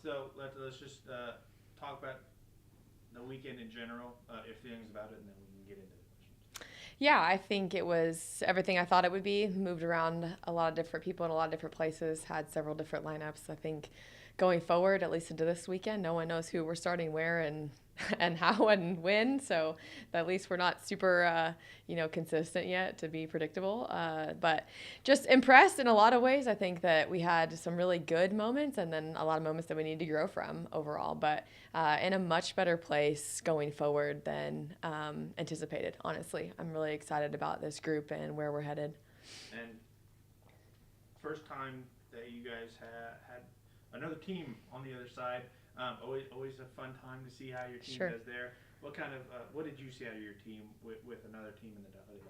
though, let's just talk about the weekend in general, your feelings about it, and then we can get into the questions. Yeah, I think it was everything I thought it would be. Moved around a lot of different people in a lot of different places, had several different lineups. I think going forward, at least into this weekend, no one knows who we're starting where and and how and when. So at least we're not super, consistent yet to be predictable. But just impressed in a lot of ways. I think that we had some really good moments and then a lot of moments that we need to grow from overall. But in a much better place going forward than anticipated. Honestly, I'm really excited about this group and where we're headed. And first time that you guys had another team on the other side. Always a fun time to see how your team Sure. does there. What did you see out of your team with another team in the league?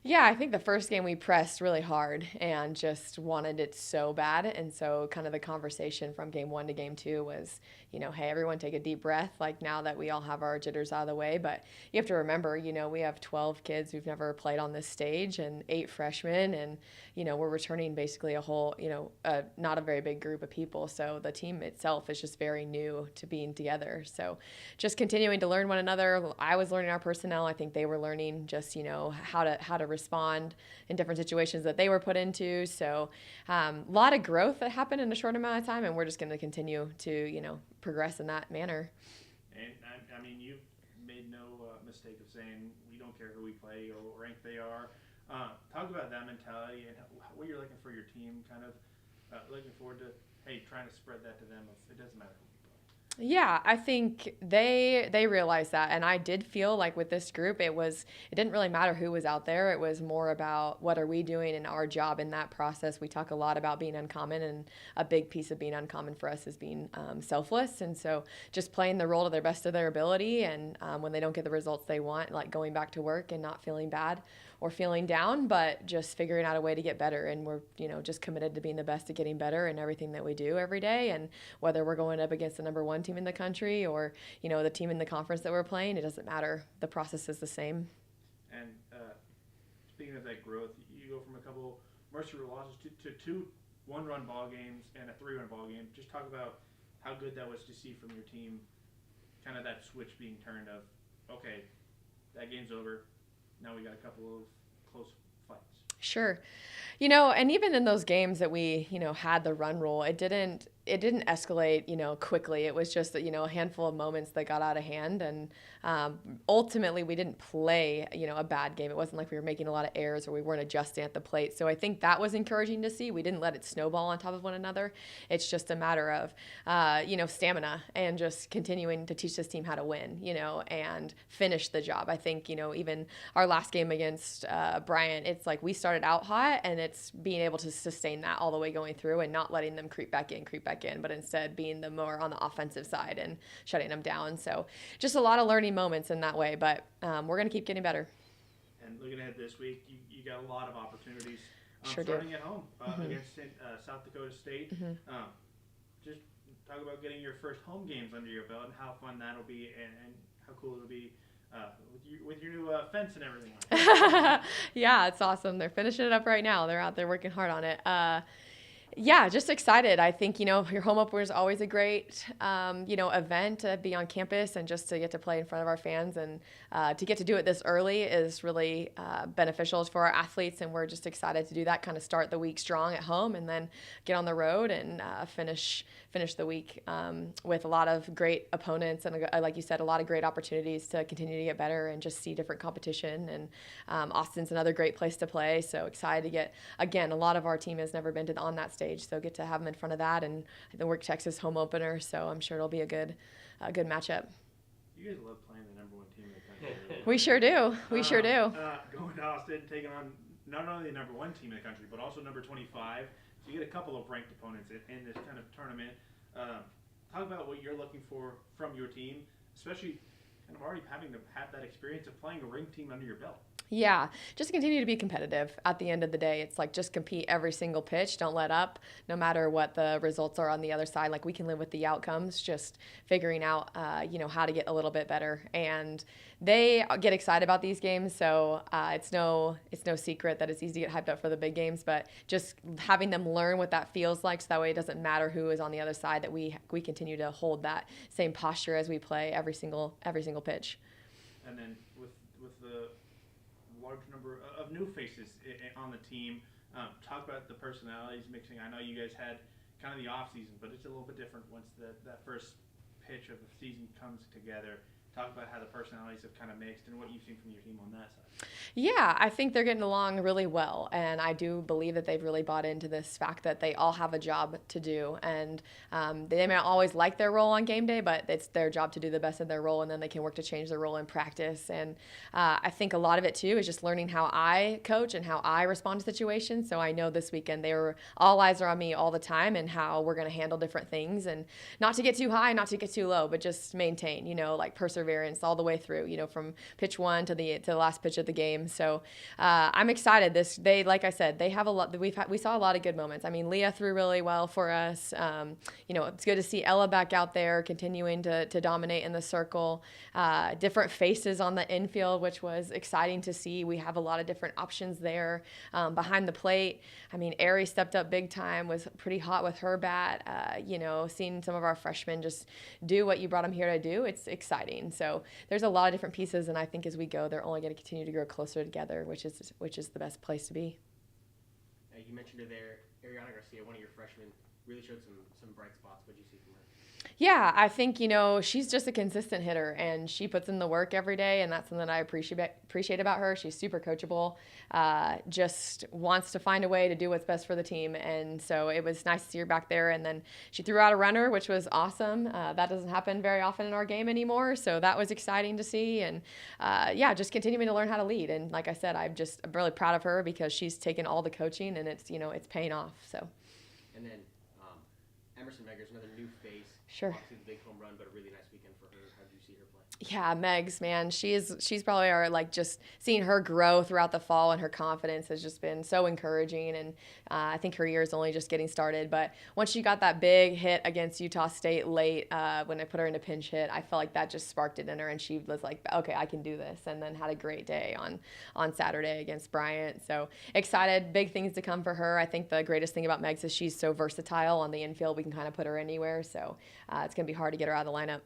Yeah, I think the first game we pressed really hard and just wanted it so bad. And so, kind of the conversation from game one to game two was, hey, everyone take a deep breath. Like now that we all have our jitters out of the way. But you have to remember, we have 12 kids who've never played on this stage and 8 freshmen. And, we're returning basically a whole, not a very big group of people. So the team itself is just very new to being together. So just continuing to learn one another. I was learning our personnel. I think they were learning just, how to respond in different situations that they were put into. So a lot of growth that happened in a short amount of time, and we're just going to continue to, progress in that manner. And I mean, you've made no mistake of saying we don't care who we play or what rank they are. Talk about that mentality and what you're looking for your team. Kind of looking forward to trying to spread that to them. It doesn't matter who we play. Yeah, I think they realized that, and I did feel like with this group, it didn't really matter who was out there. It was more about what are we doing in our job in that process. We talk a lot about being uncommon, and a big piece of being uncommon for us is being selfless, and so just playing the role to their best of their ability. And when they don't get the results they want, like going back to work and not feeling bad or feeling down, but just figuring out a way to get better. And we're, just committed to being the best at getting better in everything that we do every day. And whether we're going up against the number one team in the country or, the team in the conference that we're playing, it doesn't matter. The process is the same. And speaking of that growth, you go from a couple Mercer losses to two one-run ball games and a three-run ball game. Just talk about how good that was to see from your team, kind of that switch being turned of, okay, that game's over. Now we got a couple of close fights. Sure. And even in those games that we, had the run rule, it didn't escalate, quickly. It was just, a handful of moments that got out of hand. And ultimately, we didn't play, a bad game. It wasn't like we were making a lot of errors or we weren't adjusting at the plate. So I think that was encouraging to see. We didn't let it snowball on top of one another. It's just a matter of, stamina and just continuing to teach this team how to win, and finish the job. I think, even our last game against Bryant, it's like we started out hot and it's being able to sustain that all the way going through and not letting them creep back in, but instead being the more on the offensive side and shutting them down. So just a lot of learning moments in that way, but we're going to keep getting better. And looking ahead this week, you got a lot of opportunities. Sure starting do. at home against South Dakota State. Just talk about getting your first home games under your belt and how fun that'll be and how cool it'll be with your new fence and everything. Yeah, it's awesome. They're finishing it up right now. They're out there working hard on it. Yeah, just excited. I think, your home opener is always a great, event to be on campus and just to get to play in front of our fans. And to get to do it this early is really beneficial for our athletes. And we're just excited to do that, kind of start the week strong at home and then get on the road and finish the week with a lot of great opponents. And like you said, a lot of great opportunities to continue to get better and just see different competition. And Austin's another great place to play. So excited to get, again, a lot of our team has never been on that stage. So get to have them in front of that, and the Work Texas home opener. So I'm sure it'll be a good matchup. You guys love playing the number one team in the country. We sure do. We sure do. Going to Austin, taking on not only the number one team in the country, but also number 25. So you get a couple of ranked opponents in this kind of tournament. Talk about what you're looking for from your team, especially kind of already having to have that experience of playing a ranked team under your belt. Yeah, just continue to be competitive. At the end of the day, it's like just compete every single pitch. Don't let up, no matter what the results are on the other side. Like we can live with the outcomes, just figuring out, how to get a little bit better. And they get excited about these games, so it's no secret that it's easy to get hyped up for the big games. But just having them learn what that feels like, so that way it doesn't matter who is on the other side. That we continue to hold that same posture as we play every single pitch. And then with the large number of new faces on the team. Talk about the personalities mixing. I know you guys had kind of the off season, but it's a little bit different once that first pitch of the season comes together. Talk about how the personalities have kind of mixed and what you've seen from your team on that side. Yeah, I think they're getting along really well, and I do believe that they've really bought into this fact that they all have a job to do, and they may not always like their role on game day, but it's their job to do the best of their role, and then they can work to change their role in practice. And I think a lot of it too is just learning how I coach and how I respond to situations. So I know this weekend all eyes are on me all the time, and how we're going to handle different things, and not to get too high, not to get too low, but just maintain, like perseverance all the way through, from pitch one to the last pitch of the game. So I'm excited. Like I said, they have a lot. We saw a lot of good moments. I mean, Leah threw really well for us. It's good to see Ella back out there continuing to dominate in the circle. Different faces on the infield, which was exciting to see. We have a lot of different options there behind the plate. I mean, Ari stepped up big time, was pretty hot with her bat. Seeing some of our freshmen just do what you brought them here to do, it's exciting. So there's a lot of different pieces, and I think as we go, they're only going to continue to grow closer together, which is the best place to be. You mentioned her there, Ariana Garcia, one of your freshmen, really showed some bright spots. What did you see from her? Yeah, I think, she's just a consistent hitter, and she puts in the work every day, and that's something I appreciate about her. She's super coachable, just wants to find a way to do what's best for the team, and so it was nice to see her back there. And then she threw out a runner, which was awesome. That doesn't happen very often in our game anymore, so that was exciting to see. And just continuing to learn how to lead. And like I said, I'm really proud of her because she's taken all the coaching, and it's paying off. So. And then Emerson Meggers, another new face. Sure. Obviously the big home run, but a really nice weekend for her. How did you see her play? Yeah, Megs, man, she's probably just seeing her grow throughout the fall, and her confidence has just been so encouraging. And I think her year is only just getting started. But once she got that big hit against Utah State late, when I put her into pinch hit, I felt like that just sparked it in her, and she was like, okay, I can do this. And then had a great day on Saturday against Bryant. So excited, big things to come for her. I think the greatest thing about Megs is she's so versatile on the infield. We can kind of put her anywhere. So it's going to be hard to get her out of the lineup.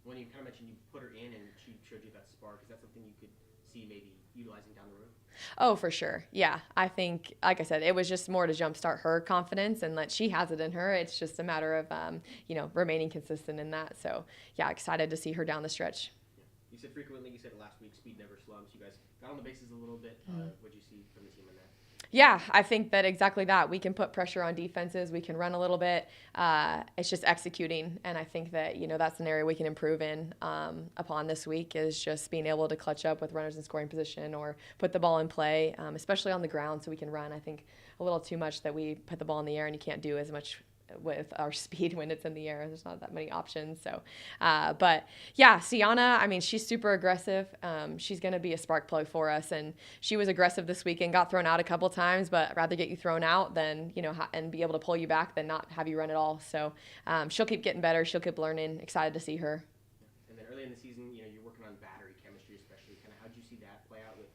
When you kind of mentioned you put her in and she showed you that spark, is that something you could see maybe utilizing down the road? Oh, for sure. Yeah. I think, like I said, it was just more to jumpstart her confidence, and that she has it in her. It's just a matter of, remaining consistent in that. So, yeah, excited to see her down the stretch. Yeah. You said frequently, you said last week, speed never slumps. You guys got on the bases a little bit. What did you see from the team on that? Yeah, I think that exactly that. We can put pressure on defenses. We can run a little bit. It's just executing. And I think that, that's an area we can improve in upon this week, is just being able to clutch up with runners in scoring position or put the ball in play, especially on the ground, so we can run. I think a little too much that we put the ball in the air, and you can't do as much with our speed when it's in the air. There's not that many options. So, but yeah, Sienna, I mean, she's super aggressive. She's going to be a spark plug for us. And she was aggressive this weekend, got thrown out a couple times, but I'd rather get you thrown out than, and be able to pull you back than not have you run at all. So she'll keep getting better. She'll keep learning. Excited to see her. And then early in the season, you're working on battery chemistry, especially. Kind of how'd you see that play out with,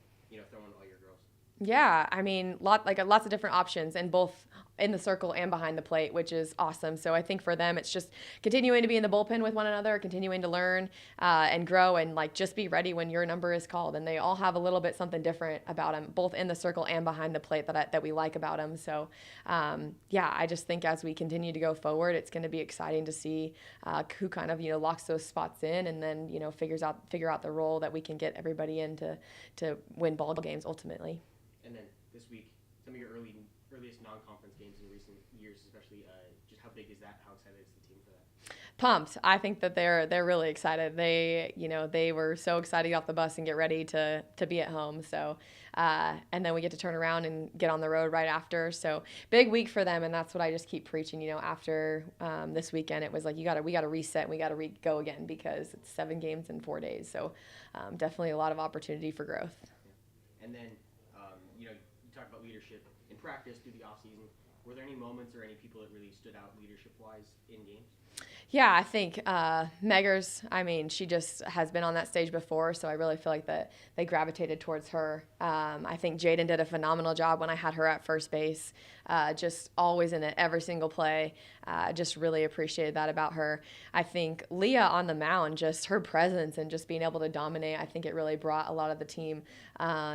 throwing all your girls? Yeah, I mean, lots of different options, and both in the circle and behind the plate, which is awesome. So I think for them, it's just continuing to be in the bullpen with one another, continuing to learn and grow, and just be ready when your number is called. And they all have a little bit something different about them, both in the circle and behind the plate, that we like about them. So I just think as we continue to go forward, it's going to be exciting to see who kind of locks those spots in, and then figure out the role that we can get everybody in to win ball games ultimately. And then this week, some of your earliest non-conference games in recent years, especially, just how big is that? How excited is the team for that? Pumped. I think that they're really excited. They were so excited off the bus and get ready to be at home. So, and then we get to turn around and get on the road right after. So big week for them, and that's what I just keep preaching. After this weekend, it was like we got to reset and we got to go again, because it's 7 games in 4 days. So definitely a lot of opportunity for growth. And then, you talked about leadership in practice through the off season. Were there any moments or any people that really stood out leadership-wise in games? Yeah, I think Meggers, I mean, she just has been on that stage before, so I really feel like that they gravitated towards her. I think Jaden did a phenomenal job when I had her at first base, just always in it, every single play. Just really appreciated that about her. I think Leah on the mound, just her presence and just being able to dominate, I think it really brought a lot of the team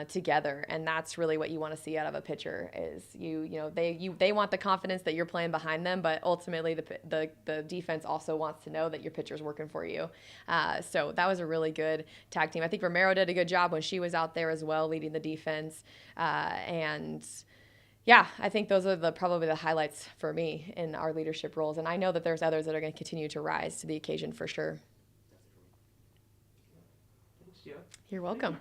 together, and that's really what you want to see out of a pitcher is they want the confidence that you're playing behind them, but ultimately the defense also wants to know that your pitcher's working for you. So that was a really good tag team. I think Romero did a good job when she was out there as well, leading the defense. And yeah, I think those are probably the highlights for me in our leadership roles. And I know that there's others that are going to continue to rise to the occasion for sure. Thanks, Gia. You're welcome.